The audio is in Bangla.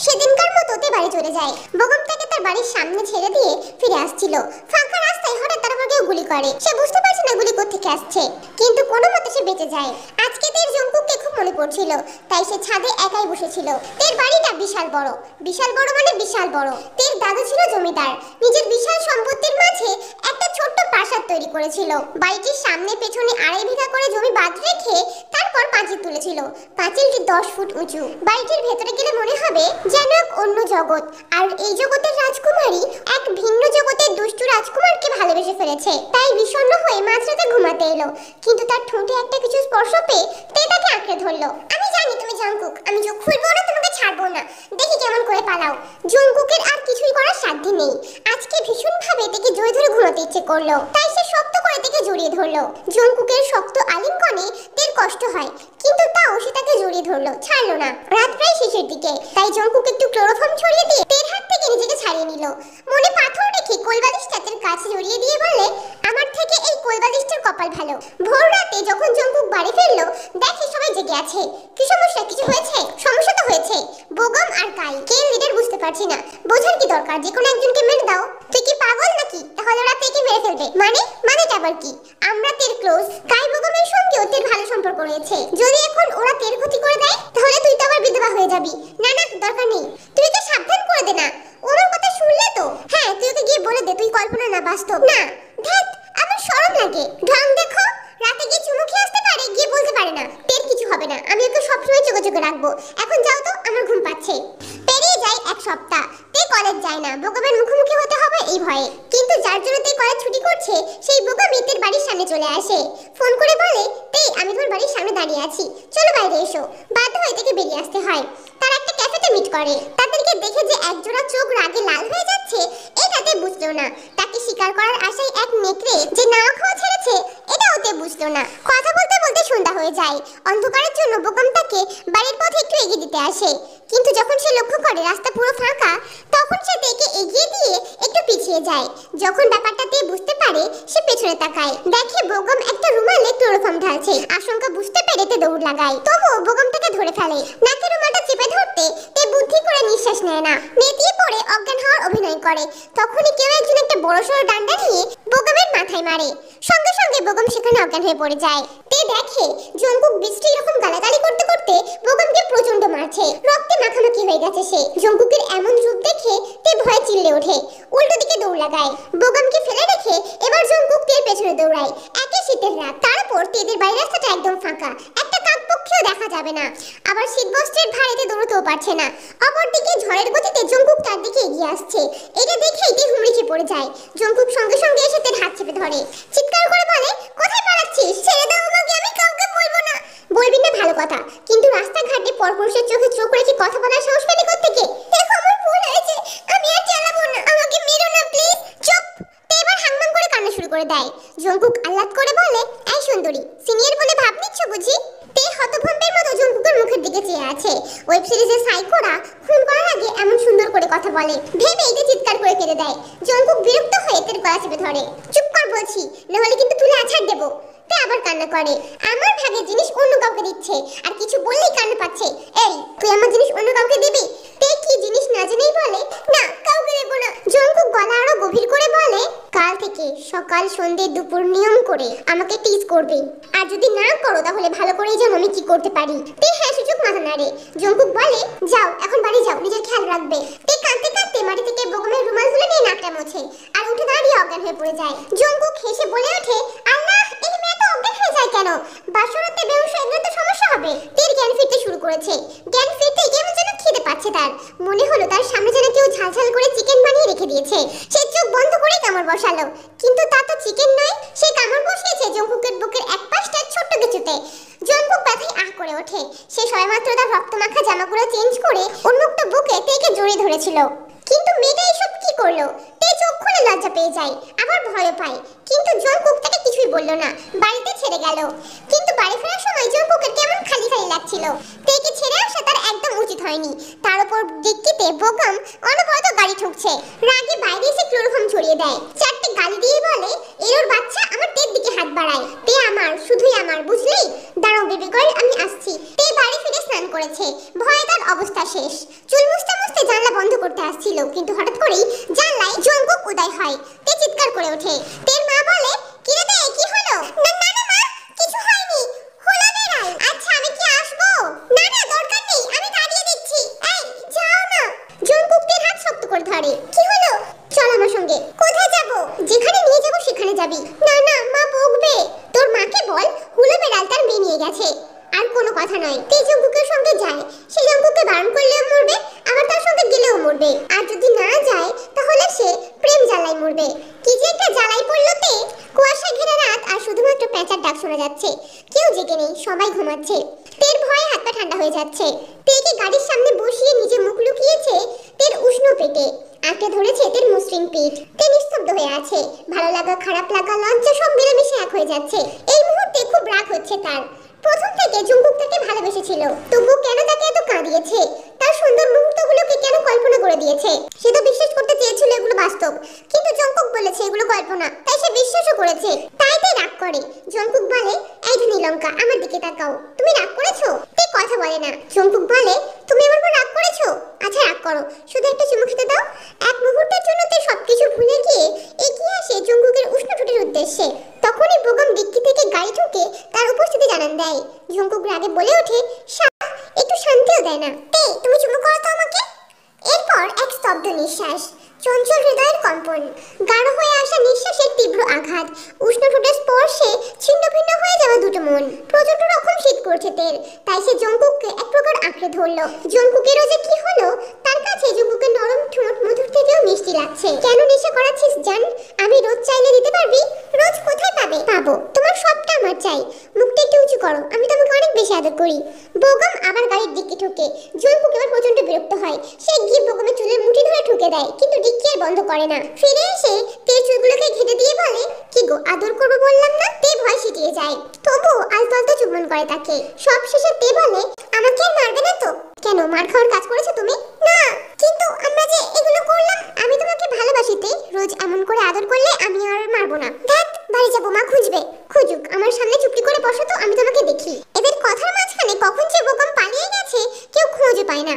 সেদিনকার মতো তে বাড়ি চলে যায়। বেগম তাকে তার বাড়ির সামনে ছেড়ে দিয়ে ফিরে আসছিল। ফাঁকা রাস্তায় হঠাৎ তার উপর কেউ গুলি করে। সে বুঝতে পারছে না গুলি কোত্থেকে আসছে, কিন্তু কোনো মতে সে বেঁচে যায়। আজকে তের জঙ্কুককে খুব মনে পড়ছিল, তাই সে ছাদে একাই বসেছিল। তের বাড়িটা বিশাল বড়, বিশাল বড় মানে বিশাল বড়। তের দাদু ছিল জমিদার, নিজের বিশাল সম্পত্তির মাঝে একটা ছোট্ট প্রাসাদ তৈরি করেছিল। বাড়িটির সামনে পেছনে 2.5 বিঘা করে জমি বাদ রেখে তারপর পাঁচিল তুলেছিল। পাঁচিলটি 10 ফুট উঁচু। বাড়িটির ভেতরে গেলে মনে হবে যেন এক অন্য জগৎ, আর এই জগতের রাজকুমারী এক ভিন্ন জগতের দুষ্টু রাজকুমারকে ভালোবেসে ফেলেছে। তাই বিষণ্ণ হয়ে মাঝরাতে ঘুমাতে এলো, কিন্তু তার ঠোঁটে একটা কিছু স্পর্শ পেয়ে তে তাকে আঁকড়ে ধরলো। আমি জানি তুমি জঙ্কুক, আমি চোখ খুলবো না, তোমাকে ছাড়বো না, দেখি কেমন করে পালাও। জঙ্কুকের আর কিছুই করার সাধ্য নেই। আজকে ভীষণ ভাবে তাকে জড়িয়ে ধরে ঘুমাতে ইচ্ছে করলো, তাই সে শক্ত করে তাকে জড়িয়ে ধরলো। জঙ্কুকের শক্ত আলিঙ্গনে তের কষ্ট হয়, কিন্তু তাও সে তাকে জড়িয়ে ধরলো, ছাড়লো না। রাত প্রায় শেষের দিকে, তাই জঙ্কুক একটু ক্লোরোফর্ম ছড়িয়ে দিয়ে তের হাত থেকে নিজেকে ছাড়িয়ে নিল। মনে পাথর রেখে কোলবালিশটা তের কাছে জড়িয়ে দিয়ে বলে, আমার থেকে এই কোলবালিশটার কপাল ভালো। ভোর রাতে যখন জঙ্কুক বাড়ি ফিরলো, দেখে সবাই জেগে আছে। কি সমস্যা? কিছু হয়েছে? সমস্যা তো হয়েছে। বেগম আর কাই কে লিডার বুঝতে পারছি না। বোঝার কি দরকার, যে কোনো একজনকে মেরে দাও। তুই কি পাগল নাকি? তাহলে ওরা তেকে মেরে ফেলবে মানেটা আবার কি? আমরা তের ক্লোজ, কাই বেগমের সঙ্গেও তের ভালো সম্পর্ক রয়েছে। যদি এখন ওরা তের ক্ষতি করে দেয়, তাহলে তুই তো আবার বিধবা হয়ে যাবি। না না, দরকার নেই। তুই তো সাবধান করে দে না। ও আমার কথা শুনলে তো? হ্যাঁ, তুই ওকে গিয়ে বলে দে তুই কল্পনা না বাস্তব। না, ধ্যাত, আমার শরম লাগে। ঢং দেখো, রাতে গিয়ে চুমু খেয়ে আসতে পারে, গিয়ে বলতে পারে না। তের কিছু হবে না, আমি ওকে সবসময় চোখে চোখে রাখবো। এখন যাও তো, আমার ঘুম পাচ্ছে। পেরিয়ে যায় 1 সপ্তাহ। তে কলেজ যায় না, বেগমের মুখোমুখি হতে হবে এই ভয়ে। কিন্তু যার জন্য তে কলেজ ছুটি করছে, সেই বেগম তের বাড়ির সামনে চলে আসে। ফোন করে বলে, তে আমি তোমার বাড়ির সামনে দাঁড়িয়ে আছি, চলো বাইরে এসো। বাধ্য হয়ে থেকে বেরিয়ে আসতে হয়। তার একটা ক্যাফেতে মিট করে। তাদেরকে দেখে যে একজোড়া চোখ রাগে লাল হয়ে যাচ্ছে, এটাতে বুঝলো না। তাকে শিকার করার আশায় এক নেকড়ে যে নাওয়া খাওয়া ছেড়েছে, এটা ওতে বুঝলো না। কথা বলতে বলতে সন্ধ্যা হয়ে যায়। অন্ধকারের জন্য বেগম তাকে বাড়ির পথে একটু এগিয়ে দিতে আসে, কিন্তু যখন সে লক্ষ্য করে রাস্তা পুরো ফাঁকা, তখন সে তেকে এগিয়ে দিয়ে একটু পিছিয়ে যায়। যখন ব্যাপারটা তে বুঝতে পারে, সে পেছনে তাকায়, দেখে বেগম একটা রুমালে ক্লোরোফর্ম ঢালছে। আশঙ্কা বুঝতে পেরে তে দৌড় লাগায়, তবুও বেগম তাকে ধরে ফেলে। নাকে রুমালটা চেপে ধরতে তে বুদ্ধি করে নিঃশ্বাস নেয় না, নেতিয়ে পড়ে অজ্ঞান হওয়ার অভিনয় করে। তখনই কেউ একজন একটা বড়সড় ডান্ডা নিয়ে বেগমের মাথায় মারে। সঙ্গে সঙ্গে বেগম সেখানে অজ্ঞান হয়ে পড়ে যায়। তে দেখে জঙ্কুক বৃষ্টি এরকম গালাগালি করতে করতে বেগমকে প্রচন্ড মারছে। রক্তে মাখামাখি হয়ে গেছে সে। জঙ্কুকের এমন রূপ দেখে তে ভয়ে চিল্লে ওঠে, উল্টো দিকে দৌড় লাগায়। বেগমকে ফেলে রেখে এবার জঙ্কুক তের পেছনে দৌড়ায়। একে শীতের রাত, তারপর তেদের বাড়ির রাস্তাটা একদম ফাঁকা, একটা কাকপক্ষীও দেখা যাবে না। আবার শীতবস্ত্রের ভারেতে দৌড়তেও পারছে না। অপরদিকে ঝড়ের গতিতে জঙ্কুক তার দিকে এগিয়ে আসছে। এটা দেখেই তে হুমড়ি খেয়ে পড়ে যায়। জঙ্কুক সঙ্গে সঙ্গে এসে তের হাত চেপে ধরে, চিৎকার করে বলে, কোথায় পালাচ্ছিস? ছেড়ে দাও আমাকে, আমি কাউকে বলবো না। বলবি না ভালো কথা, কিন্তু রাস্তাঘাটে পরপুরুষের চোখে চোখ রেখে কথা বলার সাহস পেলি কোত্থেকে? দেখো আমার ভুল হয়েছে, আমি আর চালাবো না, আমাকে মেরো না প্লিজ। চুপ! তে এবার হাংমাং করে কান্না শুরু করে দেয়। জঙ্কুক আহ্লাদ করে বলে, এই সুন্দরী, সিনিয়র বলে ভাব নিচ্ছ বুঝি? তে হতভম্বের মতো জঙ্কুকের মুখের দিকে চেয়ে আছে। ওয়েব সিরিজের সাইকোরা খুন করার আগে এমন সুন্দর করে কথা বলে ভেবে এতে চিৎকার করে কেঁদে দেয়। জঙ্কুক বিরক্ত হয়ে তের গলা চেপে ধরে, চুপ কর বলছি, নাহলে কিন্তু তুলে আছাড় দেবো। তে আবার কান্না করে, আমার ভাগের জিনিস অন্য কাউকে দিচ্ছে, আর কিছু বললেই কান্না পাচ্ছে। এই, তুই আমার জিনিস অন্য কাউকে দিবি? তে কি জিনিস না জেনেই বলে, না কাউকে দেবো না। জঙ্কুক গলা আরো গভীর করে বলে, কাল থেকে সকাল সন্ধ্যে দুপুর নিয়ম করে আমাকে টিজ করবে, আর যদি না করো তাহলে ভালো করেই জানো আমি কি করতে পারি। তে হ্যাঁ সূচক মাথা নাড়ে। জঙ্কুক বলে, যাও এখন বাড়ি যাও, নিজের খেয়াল রাখবে। তে কাঁদতে কাঁদতে মাটি থেকে বেগমের রুমাল তুলে নিয়ে নাকটা মোছে, আর উঠে দাঁড়িয়ে অজ্ঞান হয়ে পড়ে যায়। জঙ্কুক হেসে বলে ওঠে, আল্লাহ, এই মেয়ে তো অজ্ঞান হয়ে যায় কেন? বাসরাতে বেহুশ হয়ে গেলে তো সমস্যা হবে। তের জ্ঞান ফিরতে শুরু করেছে। জ্ঞান ফিরতে কেমন যেন খিদে পাচ্ছে তার। মনে হলো তার সামনে যেন কেউ ঝালঝাল করে চিকেন বানিয়ে রেখে দিয়েছে। সে চোখ বন্ধ করে কামড় বসালো, কিন্তু তা তো চিকেন নয়। সে কামড় বসিয়েছে জঙ্কুকের বুকের এক পাশটা ছোট্ট কিছুতে। জঙ্কুক ব্যথায় আহ করে ওঠে। সে সবেমাত্র তার রক্তমাখা জামাগুলো চেঞ্জ করে উন্মুক্ত বুকে তেকে জড়িয়ে ধরেছিল। কিন্তু মেয়েটা এসব কি করলো? তে চোখ খুলে লজ্জা পেয়ে যায়, আবার ভয় পায়। কিন্তু জঙ্কুক তাকে কিছুই বলল না, বাড়িতে ছেড়ে গেল। কিন্তু বাড়ি ফেরার সময় জঙ্কুকের কেমন খালি খালি লাগছিল। তেকে ছেড়ে আসা তার একদম উচিত হয়নি। তার উপর ডিক্কিতে বেগম অনবরত গাড়ি ঠুকছে। রাগে বাইরে এসে ক্লোরোফর্ম ছড়িয়ে দেয়। 4টে গালি দিয়ে বলে, এরোর বাচ্চা আমার তের দিকে হাত বাড়ায়। তে আমার, শুধুই আমার, বুঝলি? দাঁড়াও বেবি গার্ল, আমি আসছি। তে বাড়ি ফিরে স্নান করেছে। ভয়ে তার অবস্থা শেষ। চুল মুছতে মুছতে বন্ধ করতে আসছিল, কিন্তু হঠাৎ করেই জানলায় জঙ্কুক উদয় হয়। তে চিৎকার করে ওঠে। তের মা বলে, কি রে তে, কি হলো? না না না মা, কিছু হয়নি, হলো বেড়াল। আচ্ছা আমি কি আসবো? না না দরকার নেই, আমি দাঁড়িয়ে দিচ্ছি। এই যাও না। জঙ্কুক তের হাত শক্ত করে ধরে। কি হলো? চল আমার সঙ্গে। কোথায় যাব? যেখানে নিয়ে যাব সেখানে যাবি। না না মা বকবে। তোর মাকে বল হুলো বেড়াল তার মেয়ে নিয়ে গেছে, আর কোনো কথা নয়। তে জঙ্কুকের সঙ্গে যায়। সে জঙ্কুককে বারণ করলেও মরবে, আবার তার সঙ্গে গেলেও মরবে। আর যদি না যায় তাহলে সে প্রেম জ্বালায় মরবে। কি যে একটা জ্বালাই পড়লো তে। কুয়াশা ঘেরা রাত, আর শুধুমাত্র পেঁচার ডাক শোনা যাচ্ছে। কেউ জেগে নেই, সবাই ঘুমাচ্ছে। তের ভয়ে হাত পা ঠান্ডা হয়ে যাচ্ছে। তেকে গাড়ির সামনে বসিয়ে নিজে মুখ লুকিয়েছে তের উষ্ণ পেটে। আঁকড়ে ধরেছে তের মসৃণ পিঠ। তে নিস্তব্ধ হয়ে আছে। ভালো লাগা, খারাপ লাগা, লজ্জা সব মিলেমিশে এক হয়ে যাচ্ছে। এই মুহূর্তে খুব রাগ হচ্ছে তার। প্রথম থেকে জঙ্কুক তাকে ভালোবেসেছিল, তবু কেন তাকে এত কাঁদিয়েছে? তার সুন্দর মুহূর্তগুলোকে কেন কল্পনা করে দিয়েছে? সে তো বিশ্বাস করতে চেয়েছিল এগুলো বাস্তব, কিন্তু জঙ্কুক বলেছে এগুলো কল্পনা, তাই সে বিশ্বাসও করেছে। তাই তে রাগ করে। জঙ্কুক বলে, এই ধনী লঙ্কা, আমার দিকে তাকাও, তুমি রাগ করেছো? তে কথা বলে না। জঙ্কুক বলে, তুমি আমার উপর রাগ করেছো? আচ্ছা রাগ করো, শুধু একটা চুমু খেতে দাও। এক মুহূর্তের জন্য তে সবকিছু ভুলে গিয়ে এগিয়ে আসে জঙ্কুকের উষ্ণ ঠোঁটের উদ্দেশ্যে। তখনই বোগম ডিক্কি থেকে গাড়ি ঢুকে তার উপস্থিতি জানান দেয়। জঙ্কুক রাগে বলে ওঠে, একটু শান্তিও দেয় না। তে তুমি চুমু করো তো আমাকে। এরপর এক স্তব্ধ নিঃশ্বাস, চঞ্চল হৃদয়ের কম্পন, গাঢ় হয়ে আসা নিঃশ্বাসের তীব্র আঘাত, উষ্ণ ঠোঁটের স্পর্শে ছিন্ন ভিন্ন হয়ে যাওয়া দুটো মন। প্রচন্ড রকম শীত করছে তের, তাই সে জঙ্কুককে এক প্রকার আঁকড়ে ধরল। জঙ্কুকেরও যে কি হলো, তার কাছে জঙ্কুকের নরম ঠোঁট মধুর থেকেও মিষ্টি লাগছে। কেন নেশা করাচ্ছিস জান? আমি রোজ চাইলে দিতে পারবি? রোজ কোথায় পাবে? পাবো, তোমার সবটা আমার চাই। মুখটা একটু উঁচু করো, আমি তোমাকে অনেক বেশি আদর করি। বোগম আবার গাড়ির ডিক্কি ঠোকে। জঙ্কুক এবার প্রচন্ড বিরক্ত হয়। সে গিয়ে বোগমের চুলের মুঠি ধরে ঠুকে দেয়, কিন্তু ডিক্কি আর বন্ধ করে না। ফিরে এসে তের চুলগুলোকে ঘেটে দিয়ে বলে, কি গো, আদর করবো বললাম না? তে ভয় সিটিয়ে যায়, তবু আলতো চুম্বন করে তাকে। সব শেষে তে বলে, আমাকে আর মারবে না তো? কেন, মার খাওয়ার কাজ করেছো তুমি? না, কিন্তু আমরা যে এগুলো করলাম। আমি তোমাকে ভালোবাসি তে, রোজ এমন করে আদর করলে আমি আর মারবো না। ধ্যাত, বাড়ি যাবো, মা খুঁজবে। খুঁজুক, আমার সামনে চুপটি করে বসো তো, আমি তোমাকে দেখি। এদের কথার মাঝখানে কখন যে বোকাম পালিয়ে গেছে কেউ খুঁজে পায় না।